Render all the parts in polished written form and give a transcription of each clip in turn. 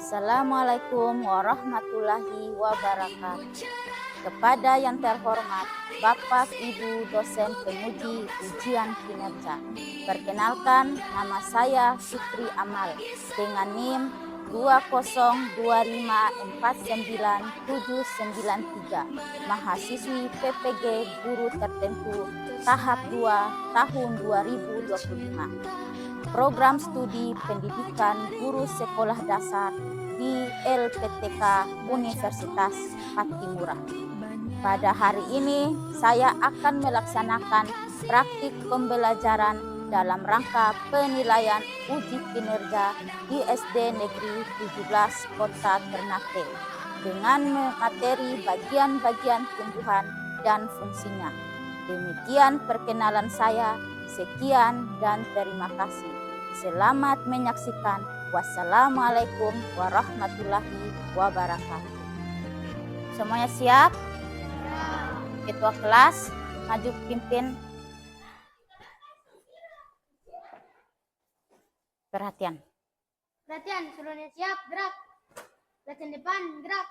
Assalamualaikum warahmatullahi wabarakatuh. Kepada yang terhormat Bapak Ibu dosen penguji ujian kinerja. Perkenalkan, nama saya Fitri Amal dengan NIM 204549793, mahasiswi PPG Guru Tertentu tahap 2 tahun 2025. Program studi pendidikan guru sekolah dasar di LPTK Universitas Patimura. Pada hari ini saya akan melaksanakan praktik pembelajaran dalam rangka penilaian uji kinerja di SD Negeri 17 Kota Ternate dengan materi bagian-bagian tumbuhan dan fungsinya. Demikian perkenalan saya. Sekian dan terima kasih. Selamat menyaksikan. Wassalamualaikum warahmatullahi wabarakatuh. Semuanya siap? Ketua kelas, maju pimpin. Perhatian. Perhatian, seluruhnya siap, gerak. Latihan depan, gerak.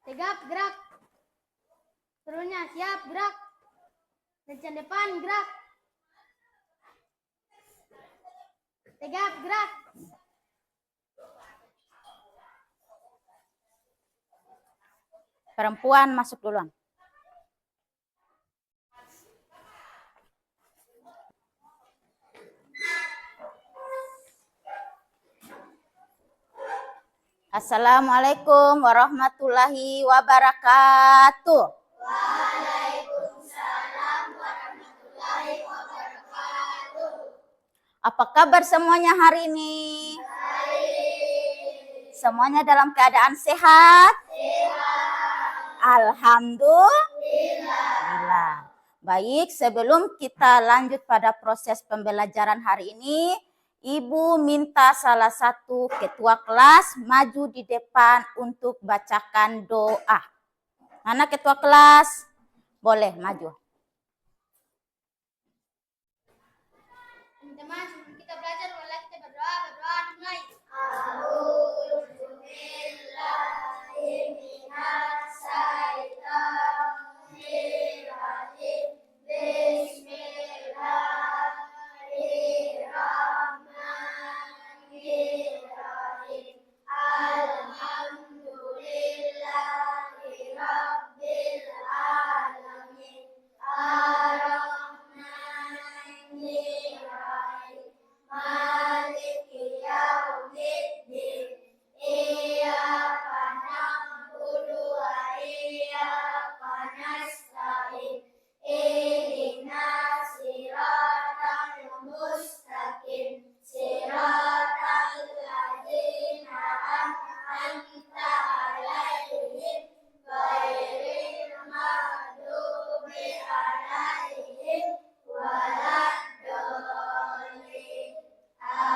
Tegap, gerak. Seluruhnya siap, gerak. Latihan depan, gerak. Tegap, gerak. Perempuan masuk duluan. Assalamualaikum warahmatullahi wabarakatuh. Waalaikumsalam warahmatullahi wabarakatuh. Apa kabar semuanya hari ini? Baik. Semuanya dalam keadaan sehat? Sehat. Alhamdulillah. Baik, sebelum kita lanjut pada proses pembelajaran hari ini, Ibu minta salah satu ketua kelas maju di depan untuk bacakan doa. Mana ketua kelas? Boleh maju. Teman-teman, sebelum kita belajar, mulai kita berdoa dimulai.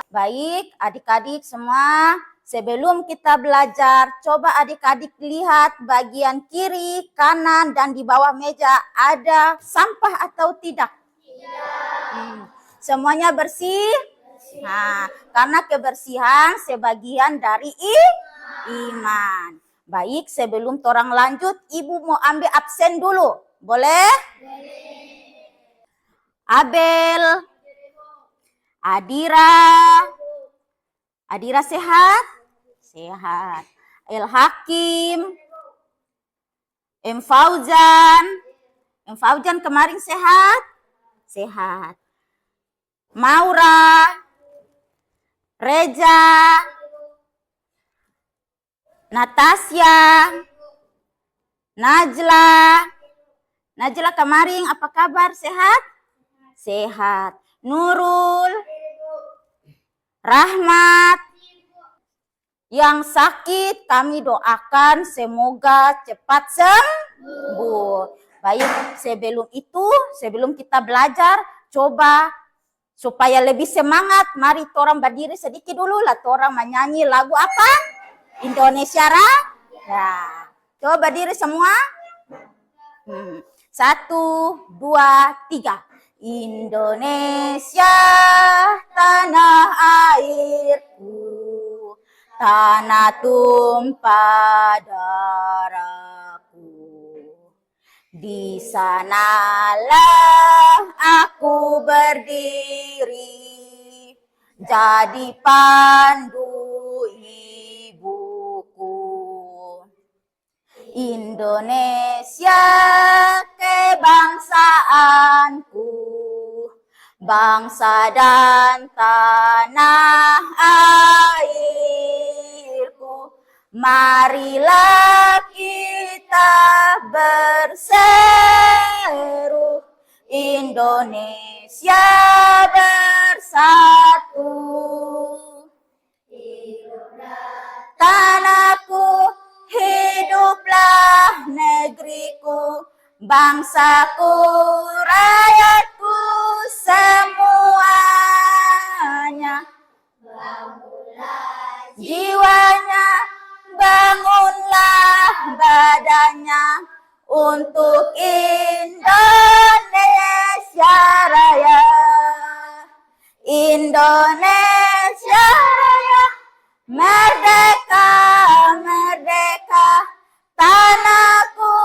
Baik, adik-adik semua, sebelum kita belajar, coba adik-adik lihat bagian kiri, kanan, dan di bawah meja ada sampah atau tidak? Tidak. Semuanya bersih? Nah, karena kebersihan sebagian dari iman. Baik, sebelum orang lanjut, Ibu mau ambil absen dulu. Boleh? Abel. Adira sehat? Sehat. El Hakim. M Fauzan kemarin sehat? Sehat. Maura. Reja. Natasya. Najla kemarin apa kabar? Sehat? Sehat. Nurul, Rahmat, yang sakit kami doakan semoga cepat sembuh. Baik, sebelum kita belajar, coba supaya lebih semangat, mari torang berdiri sedikit dulu lah, torang menyanyi lagu apa? Indonesia Raya. Coba berdiri semua. 1, 2, 3. Indonesia tanah air tanah tumpah darahku. Di sanalah aku berdiri, jadi pandu ibuku. Indonesia kebangsaanku, bangsa dan tanah airku. Marilah kita berseru, Indonesia bersatu. Hiduplah tanahku, hiduplah negeriku, bangsaku, rakyatku semuanya. Bangunlah jiwanya, bangunlah badannya untuk Indonesia Raya. Indonesia Raya, merdeka, merdeka, tanahku,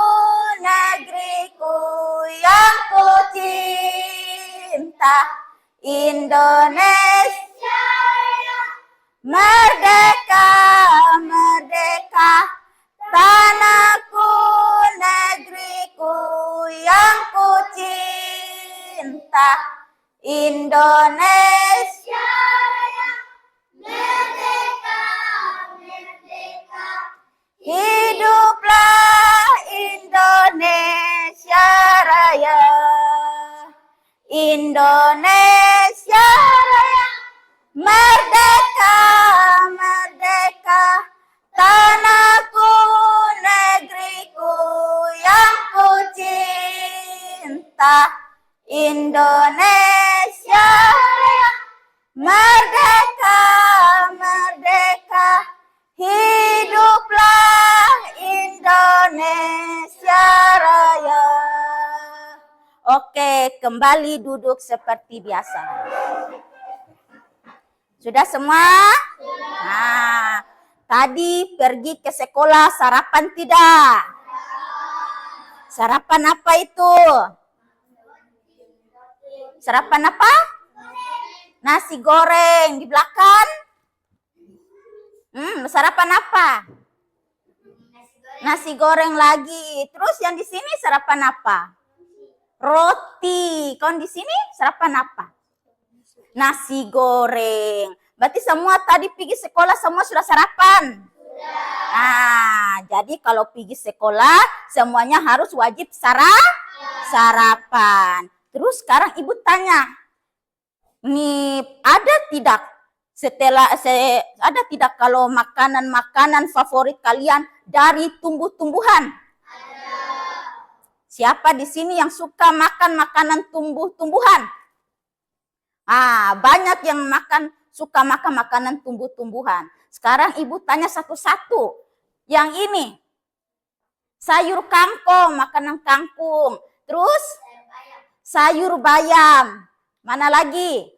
negeriku yang ku cinta. Indonesia Raya, merdeka, merdeka, tanahku, negeriku yang ku cinta. Indonesia Raya, merdeka, merdeka, hiduplah Indonesia Raya. Indonesia Raya, merdeka, merdeka, tanahku, negeriku yang ku cinta. Indonesia Raya, merdeka, merdeka, hiduplah Indonesia Raya. Oke, kembali duduk seperti biasa. Sudah semua? Nah, tadi pergi ke sekolah sarapan tidak? Sarapan apa itu? Sarapan apa? Nasi goreng. Di belakang? Sarapan apa? Nasi goreng lagi. Terus yang di sini sarapan apa? Roti. Kalau di sini sarapan apa? Nasi goreng. Berarti semua tadi pergi sekolah semua sudah sarapan? Nah, jadi kalau pergi sekolah semuanya harus wajib sarapan. Terus sekarang ibu tanya, nih ada tidak ada tidak kalau makanan favorit kalian dari tumbuh-tumbuhan? Ada. Siapa di sini yang suka makan makanan tumbuh-tumbuhan? Banyak yang suka makan makanan tumbuh-tumbuhan. Sekarang ibu tanya satu-satu. Yang ini, sayur kangkung, makanan kangkung. Terus sayur bayam. Mana lagi?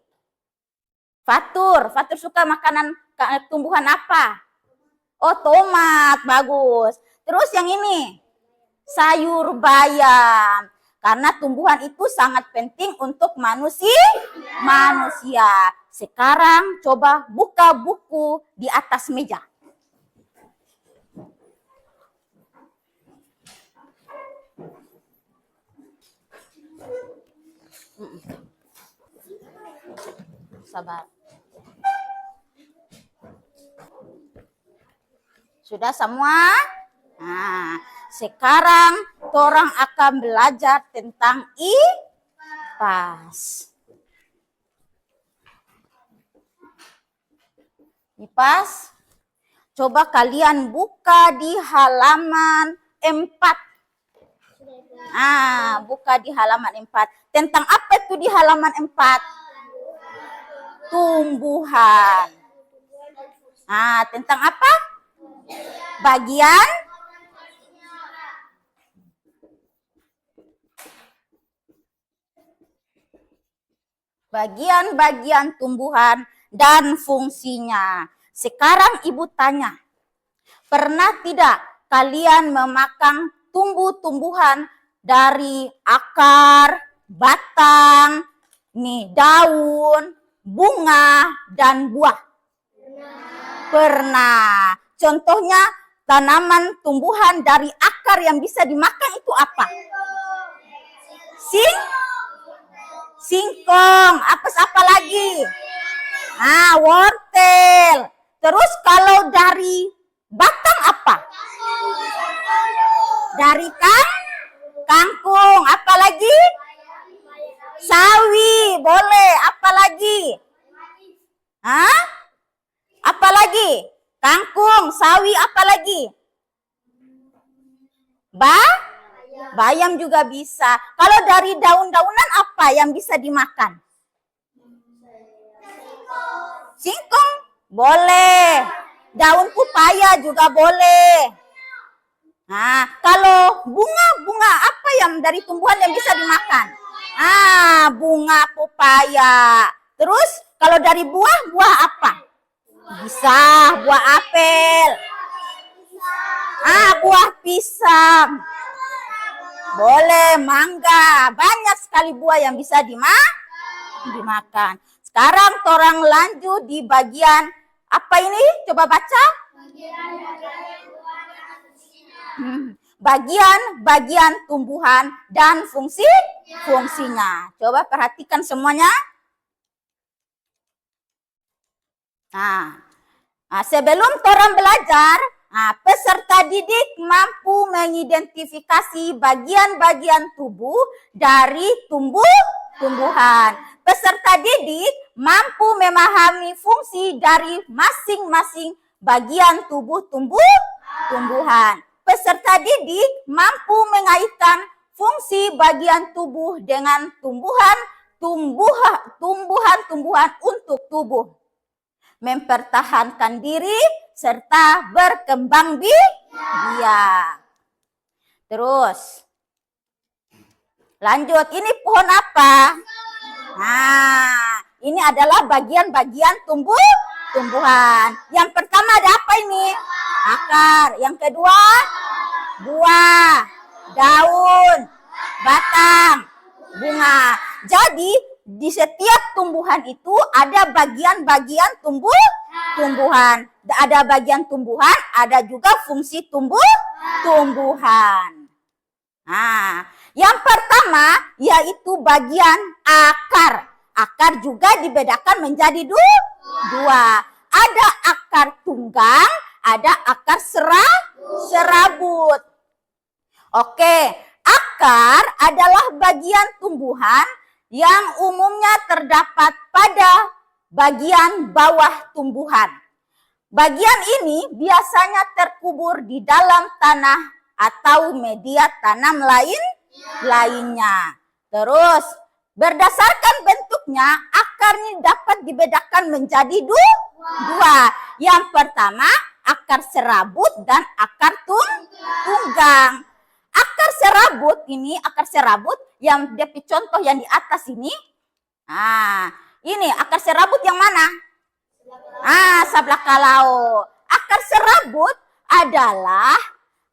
Fatur suka makanan tumbuhan apa? Oh, tomat, bagus. Terus yang ini, sayur bayam. Karena tumbuhan itu sangat penting untuk manusia. Sekarang coba buka buku di atas meja. Sabar. Sudah semua? Nah, sekarang orang akan belajar tentang IPAS. IPAS, coba kalian buka di halaman 4. Buka di halaman 4. Tentang apa itu di halaman 4? Tumbuhan. Tentang apa? Bagian-bagian tumbuhan dan fungsinya. Sekarang ibu tanya, pernah tidak kalian memakan tumbuh-tumbuhan dari akar, batang, daun, bunga, dan buah? Pernah. Contohnya tanaman tumbuhan dari akar yang bisa dimakan itu apa? Singkong. Apa lagi? Wortel. Terus kalau dari batang apa? Dari kangkung. Apa lagi? Sawi. Boleh. Apa lagi? Apa lagi? Kangkung, sawi, apa lagi? Bayam juga bisa. Kalau dari daun-daunan apa yang bisa dimakan? Singkong, boleh. Daun pepaya juga boleh. Kalau bunga apa yang dari tumbuhan yang bisa dimakan? Bunga pepaya. Terus kalau dari buah apa? Bisa buah apel. Buah pisang. Boleh, mangga. Banyak sekali buah yang bisa dimakan. Sekarang torang lanjut di bagian apa ini? Coba baca. Bagian tumbuhan dan fungsinya. Coba perhatikan semuanya. Sebelum torang belajar, peserta didik mampu mengidentifikasi bagian-bagian tubuh dari tumbuhan. Peserta didik mampu memahami fungsi dari masing-masing bagian tubuh tumbuhan. Peserta didik mampu mengaitkan fungsi bagian tubuh dengan tumbuhan untuk tubuh, mempertahankan diri, serta berkembang biak. Terus, lanjut. Ini pohon apa? Ini adalah bagian-bagian tumbuhan. Yang pertama ada apa ini? Akar. Yang kedua, buah, daun, batang, bunga. Jadi, di setiap tumbuhan itu ada bagian-bagian tumbuhan. Ada bagian tumbuhan, ada juga fungsi tumbuhan. Yang pertama yaitu bagian akar. Akar juga dibedakan menjadi dua. Ada akar tunggang, ada akar serabut. Oke, akar adalah bagian tumbuhan yang umumnya terdapat pada bagian bawah tumbuhan. Bagian ini biasanya terkubur di dalam tanah atau media tanam lainnya. Terus, berdasarkan bentuknya, akar ini dapat dibedakan menjadi dua. Yang pertama, akar serabut dan akar tunggang. Akar serabut yang contoh yang di atas ini. Ini akar serabut yang mana? Sebelah kalau. Akar serabut adalah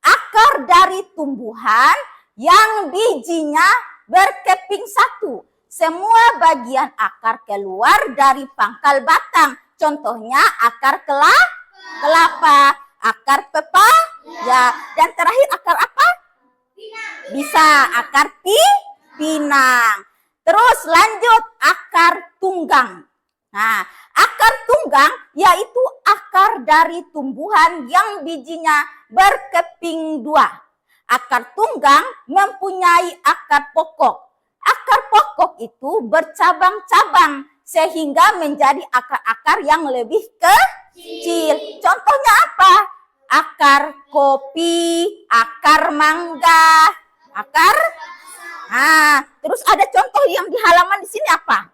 akar dari tumbuhan yang bijinya berkeping satu. Semua bagian akar keluar dari pangkal batang. Contohnya akar kelapa, akar pepaya, dan terakhir akar apa? Bisa akar pinang. Terus lanjut akar tunggang. Akar tunggang yaitu akar dari tumbuhan yang bijinya berkeping dua. Akar tunggang mempunyai akar pokok. Akar pokok itu bercabang-cabang sehingga menjadi akar-akar yang lebih kecil. Contohnya apa? Akar kopi, akar mangga, akar. Terus ada contoh yang di halaman di sini apa?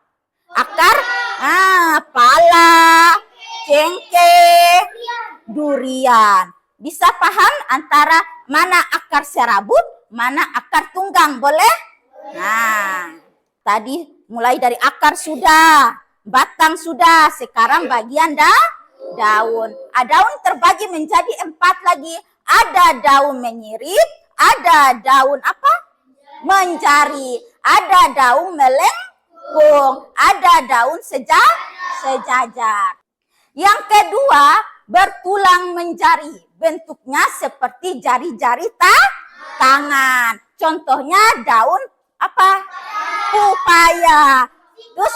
Akar pala, cengkeh, durian. Bisa paham antara mana akar serabut, mana akar tunggang, boleh? Tadi mulai dari akar sudah, batang sudah, sekarang bagian daun. Daun terbagi menjadi 4 lagi. Ada daun menyirip, ada daun apa? Menjari, ada daun melengkung, ada daun sejajar. Yang kedua, bertulang menjari. Bentuknya seperti jari-jari tangan. Contohnya daun apa? Pepaya. Terus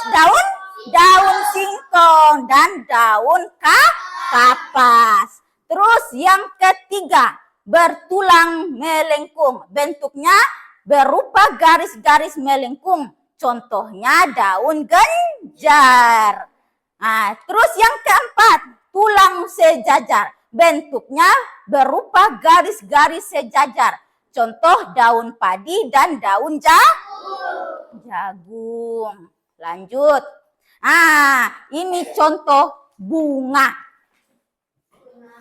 daun singkong dan daun kapas. Terus yang ketiga, bertulang melengkung. Bentuknya berupa garis-garis melengkung. Contohnya daun genjar. Nah, terus yang keempat, tulang sejajar. Bentuknya berupa garis-garis sejajar. Contoh daun padi dan daun jagung. Lanjut. Ini contoh bunga.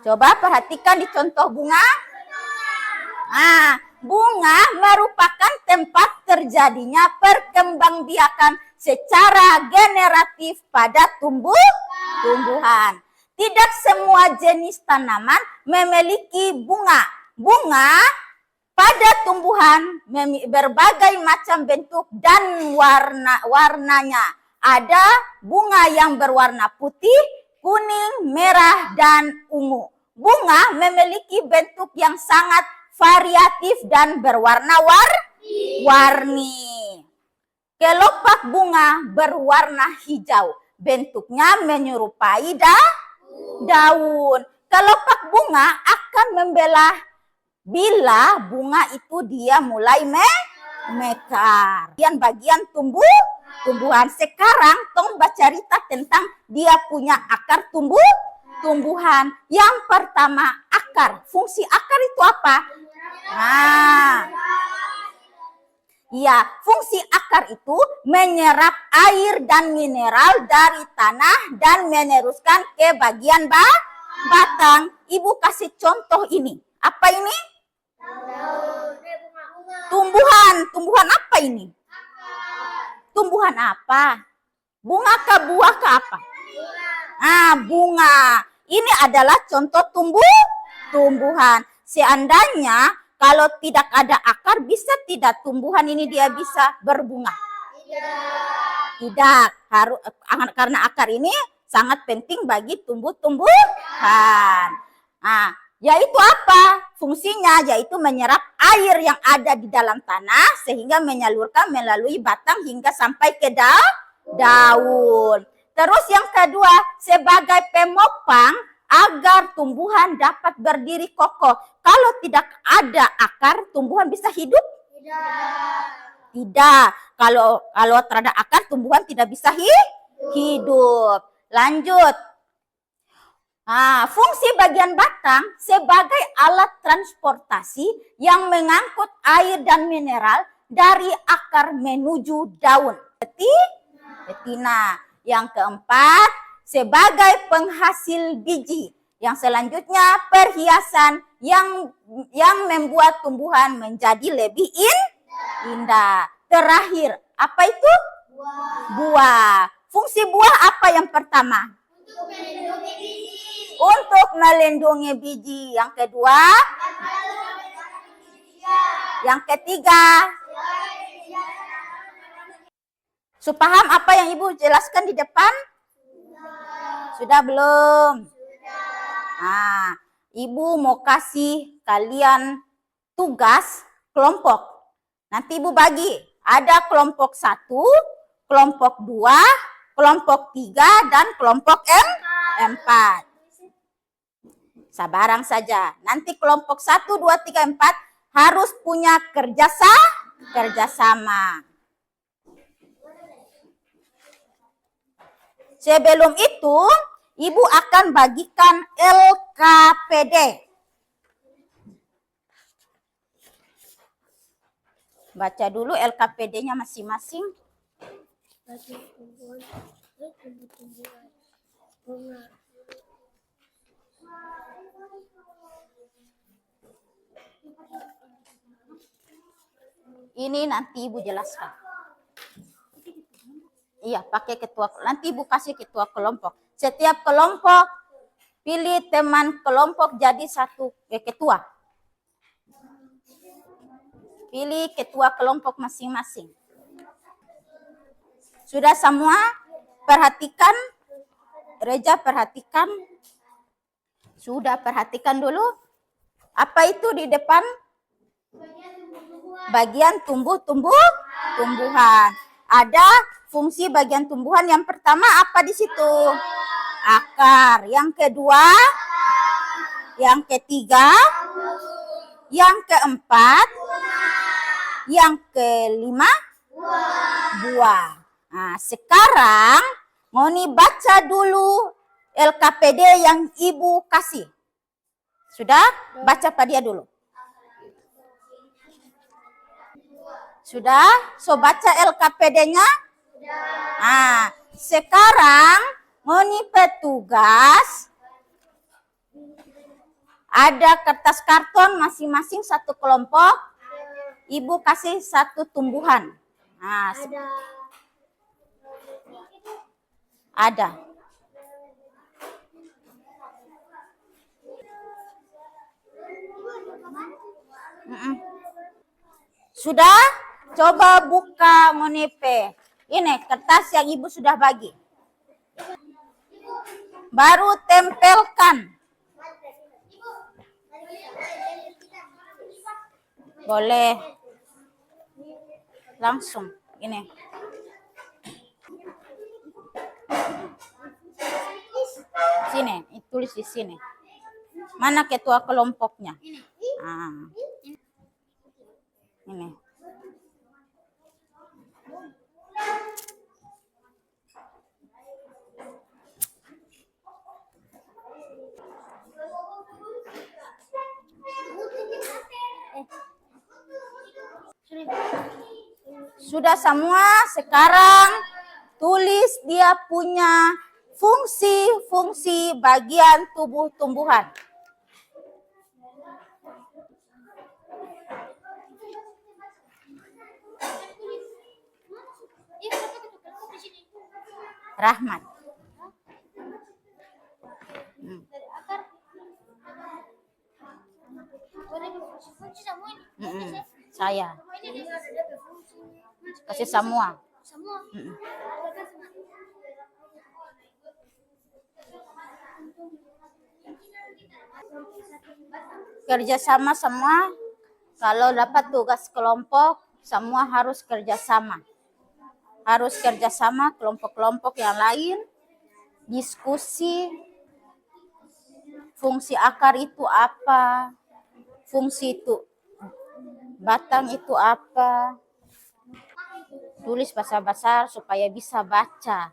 Coba perhatikan di contoh bunga. Bunga merupakan tempat terjadinya perkembangbiakan secara generatif pada tumbuhan. Tidak semua jenis tanaman memiliki bunga. Bunga pada tumbuhan berbagai macam bentuk dan warnanya. Ada bunga yang berwarna putih, kuning, merah, dan ungu. Bunga memiliki bentuk yang sangat variatif dan berwarna-warni. Kelopak bunga berwarna hijau. Bentuknya menyerupai daun. Kelopak bunga akan membelah bila bunga itu dia mulai mekar. Bagian tumbuhan. Sekarang tong bercerita tentang dia punya akar tumbuhan. Yang pertama, akar. Fungsi akar itu apa? Fungsi akar itu menyerap air dan mineral dari tanah dan meneruskan ke bagian batang. Ibu kasih contoh ini. Apa ini? Tumbuhan apa ini? Tumbuhan apa? Bunga ke buah ke apa? Bunga. Ini adalah contoh tumbuhan. Seandainya kalau tidak ada akar, bisa tidak tumbuhan ini dia bisa berbunga? Tidak. Karena akar ini sangat penting bagi tumbuh-tumbuhan. Yaitu apa? Fungsinya yaitu menyerap air yang ada di dalam tanah sehingga menyalurkan melalui batang hingga sampai ke daun. Terus yang kedua, sebagai penopang agar tumbuhan dapat berdiri kokoh. Kalau tidak ada akar, tumbuhan bisa hidup? Tidak. Kalau terhadap akar, tumbuhan tidak bisa hidup. Lanjut. Fungsi bagian batang sebagai alat transportasi yang mengangkut air dan mineral dari akar menuju daun. Betina. Yang keempat, sebagai penghasil biji. Yang selanjutnya, perhiasan yang membuat tumbuhan menjadi lebih indah. Terakhir, apa itu? Buah. Fungsi buah apa yang pertama? Untuk melindungi biji. Yang kedua? Yang ketiga? Paham apa yang Ibu jelaskan di depan? Sudah belum? Ibu mau kasih kalian tugas kelompok. Nanti Ibu bagi. Ada kelompok 1, kelompok 2, kelompok 3, dan kelompok 4. Sabarang saja. Nanti kelompok 1, 2, 3, 4 harus punya kerjasama. Sebelum itu, Ibu akan bagikan LKPD. Baca dulu LKPD-nya masing-masing. Ini nanti Ibu jelaskan. Iya, pakai ketua. Nanti Ibu kasih ketua kelompok. Setiap kelompok Pilih teman kelompok jadi ketua. Pilih ketua kelompok masing-masing. Sudah semua? Perhatikan. Reja perhatikan. Sudah, perhatikan dulu. Apa itu di depan? Bagian tumbuhan. Ada fungsi bagian tumbuhan. Yang pertama apa di situ? Akar. Yang kedua, yang ketiga, yang keempat, yang kelima, buah. Nah, sekarang Ngoni baca dulu LKPD yang Ibu kasih. Sudah? Baca pada dia dulu. Sudah? So baca LKPD-nya? Nah, sekarang Ngoni petugas ada kertas karton masing-masing satu kelompok. Ibu kasih satu tumbuhan. Nah, ada. Sudah? Coba buka Ngonepe. Ini kertas yang Ibu sudah bagi. Baru tempelkan. Boleh. Langsung. Ini. Sini, tulis di sini. Mana ketua kelompoknya? Ah. Ini. Sudah semua? Sekarang tulis dia punya fungsi-fungsi bagian tubuh tumbuhan. Rahmat. Saya kasih semua. Kerjasama semua. Kalau dapat tugas kelompok, semua harus kerjasama. Harus kerjasama kelompok-kelompok yang lain. Diskusi. Fungsi akar itu apa? Fungsi itu batang itu apa? Tulis besar-besar supaya bisa baca.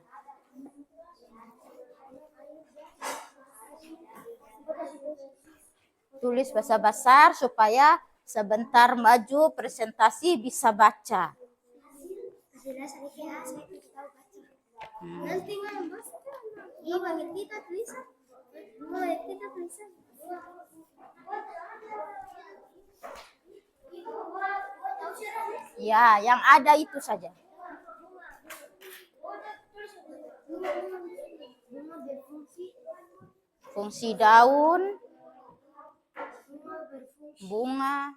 Tulis besar-besar supaya sebentar maju presentasi bisa baca. Ya, yang ada itu saja. Fungsi daun, bunga.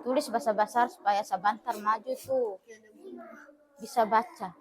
Tulis besar-besar supaya sebentar maju tuh bisa baca.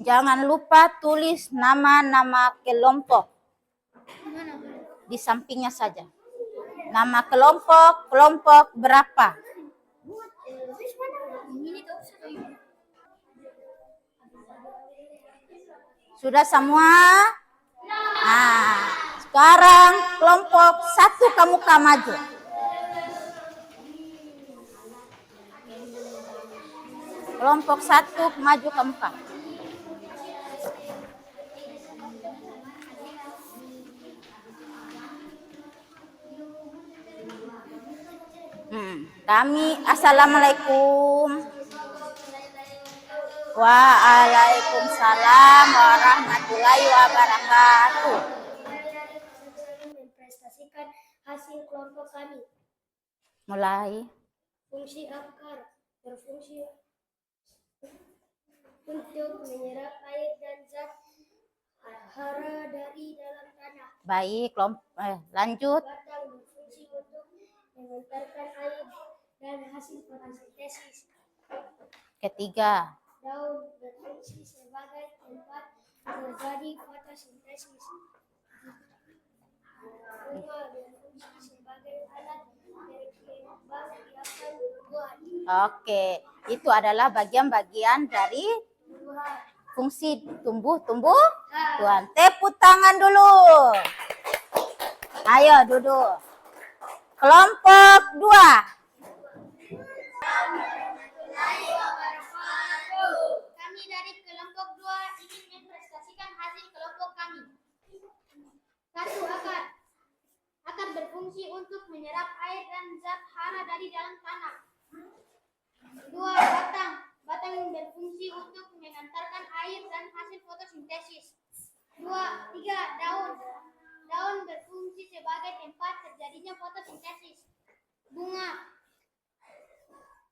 Jangan lupa tulis nama-nama kelompok. Di sampingnya saja. Nama kelompok, kelompok berapa? Sudah semua? Nah, sekarang kelompok 1 kamu maju. Kelompok 1 maju ke 4. Kami assalamualaikum. Waalaikumsalam warahmatullahi wabarakatuh. Mempresentasikan hasil kelompok kami. Mulai. Fungsi akar berfungsi untuk menyerap air dan zat hara dari dalam tanah. Baik, lanjut. Batang berfungsi untuk mengantarkan air dan hasil fotosintesis. Ketiga. Daun berfungsi sebagai tempat terjadi fotosintesis. Bunga berfungsi sebagai alat berkembang biakan tumbuhan. Oke, itu adalah bagian-bagian dari fungsi tumbuh-tumbuhan. Tepuk tangan dulu. Ayo duduk. Kelompok 2. Kami dari kelompok 2 ingin mempresentasikan hasil kelompok kami. 1. Akar. Akar berfungsi untuk menyerap air dan zat hara dari dalam tanah. 2. Batang. Batang yang berfungsi untuk mengantarkan air dan hasil fotosintesis. 3. Daun. Daun berfungsi sebagai tempat terjadinya fotosintesis. Bunga.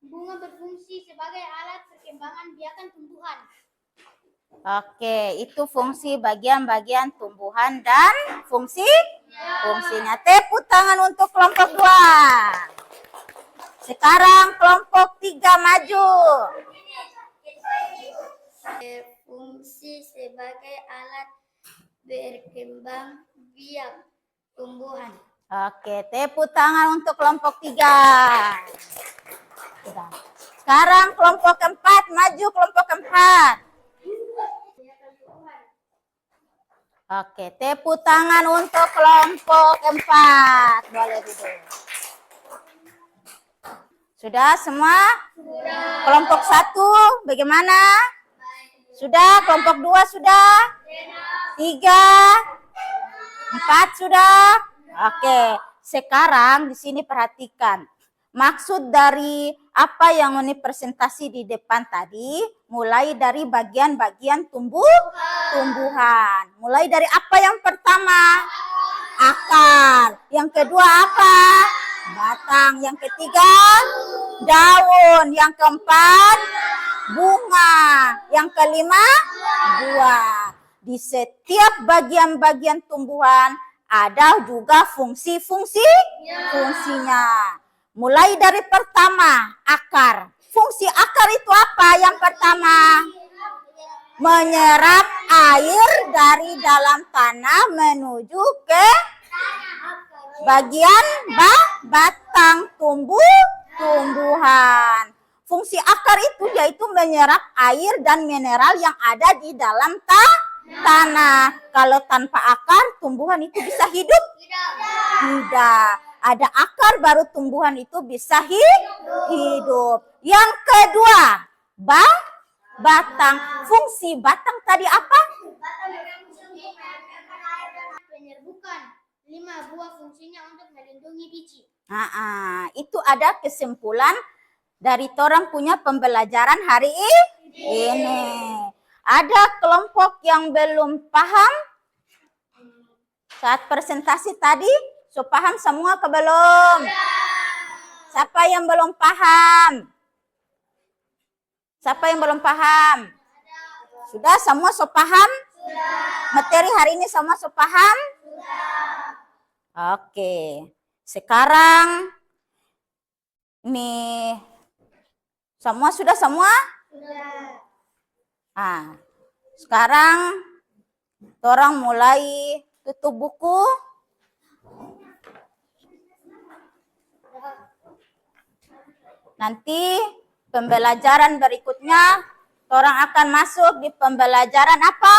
Bunga berfungsi sebagai alat perkembangan biakan tumbuhan. Oke, itu fungsi bagian-bagian tumbuhan dan fungsinya. Tepuk tangan untuk kelompok 2. Sekarang kelompok 3 maju. Berfungsi sebagai alat berkembang biak tumbuhan. Oke, tepuk tangan untuk kelompok 3. Sekarang kelompok 4 maju, kelompok 4. Oke, tepuk tangan untuk kelompok 4. Boleh duduk. Sudah semua? Sudah. Kelompok 1 bagaimana? Sudah. Kelompok 2 sudah? 3, 4 sudah? Oke, sekarang di sini perhatikan. Maksud dari apa yang ini presentasi di depan tadi, mulai dari bagian-bagian tumbuhan. Mulai dari apa yang pertama? Akar. Yang kedua apa? Batang. Yang ketiga? Daun. Yang keempat? Bunga. Yang kelima? Buah. Di setiap bagian-bagian tumbuhan ada juga fungsinya. Mulai dari pertama, akar. Fungsi akar itu apa? Yang pertama, menyerap air dari dalam tanah menuju ke bagian batang tumbuhan. Fungsi akar itu yaitu menyerap air dan mineral yang ada di dalam tanah. Kalau tanpa akar, tumbuhan itu bisa hidup? Tidak. Ada akar baru tumbuhan itu bisa hidup. Yang kedua, batang. Fungsi batang tadi apa? Penyerbukan. 5. Buah fungsinya untuk melindungi biji. Itu ada kesimpulan dari orang punya pembelajaran hari ini. Ada kelompok yang belum paham saat presentasi tadi? So paham semua ke belum? Siapa yang belum paham? Siapa yang belum paham? Sudah semua so paham? Materi hari ini semua so paham? Oke. Sekarang nih semua sudah semua? Sekarang orang mulai tutup buku. Nanti pembelajaran berikutnya orang akan masuk di pembelajaran apa?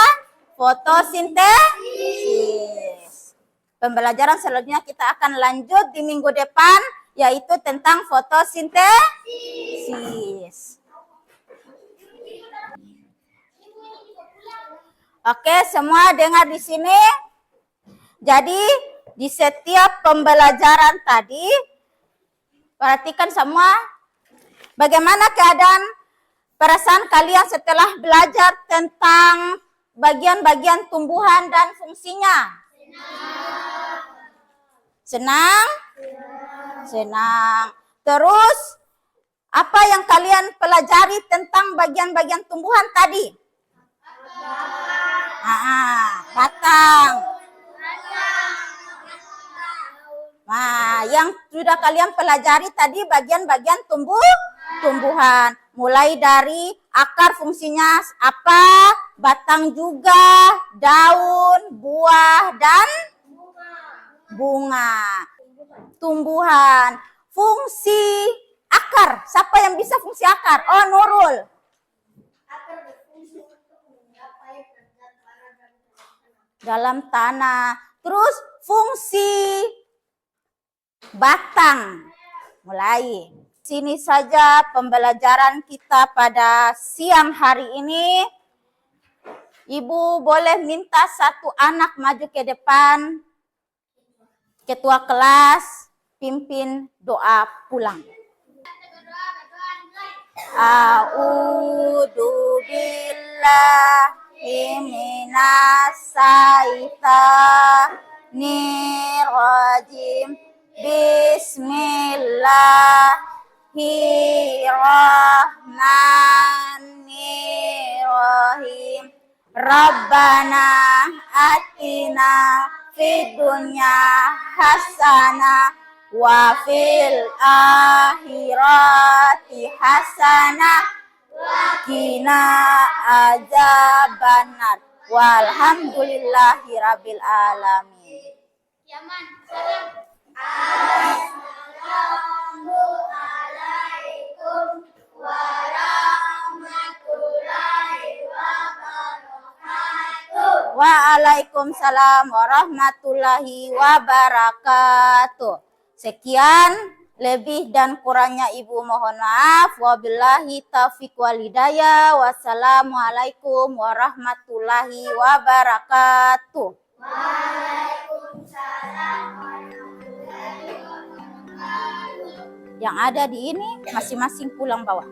Fotosintesis. Pembelajaran selanjutnya kita akan lanjut di minggu depan, yaitu tentang fotosintesis. Oke, semua dengar di sini. Jadi di setiap pembelajaran tadi, perhatikan semua bagaimana keadaan perasaan kalian setelah belajar tentang bagian-bagian tumbuhan dan fungsinya. Senang? Senang. Terus, apa yang kalian pelajari tentang bagian-bagian tumbuhan tadi? Batang. Nah, yang sudah kalian pelajari tadi bagian-bagian tumbuhan. Mulai dari akar fungsinya apa, batang juga, daun, buah, dan bunga. Tumbuhan. Fungsi akar. Siapa yang bisa fungsi akar? Oh, Nurul. Dalam tanah. Terus fungsi batang. Mulai. Sini saja pembelajaran kita pada siang hari ini. Ibu boleh minta satu anak maju ke depan. Ketua kelas pimpin doa pulang. A'udzu billahi minas syaitonir rajim. Bismillahirrahmanirrahim. Rabbana atina fid dunya hasanah wa fil akhirati hasanah qina adzabannar. Walhamdulillahi rabbil alamin. Yaman, salam. Assalamualaikum warahmatullahi wabarakatuh. Waalaikumsalam warahmatullahi wabarakatuh. Sekian, lebih dan kurangnya Ibu mohon maaf. Wabillahi taufiq wal hidayah. Wassalamualaikum warahmatullahi wabarakatuh. Waalaikumsalam warahmatullahi wabarakatuh. Yang ada di ini masing-masing pulang bawa.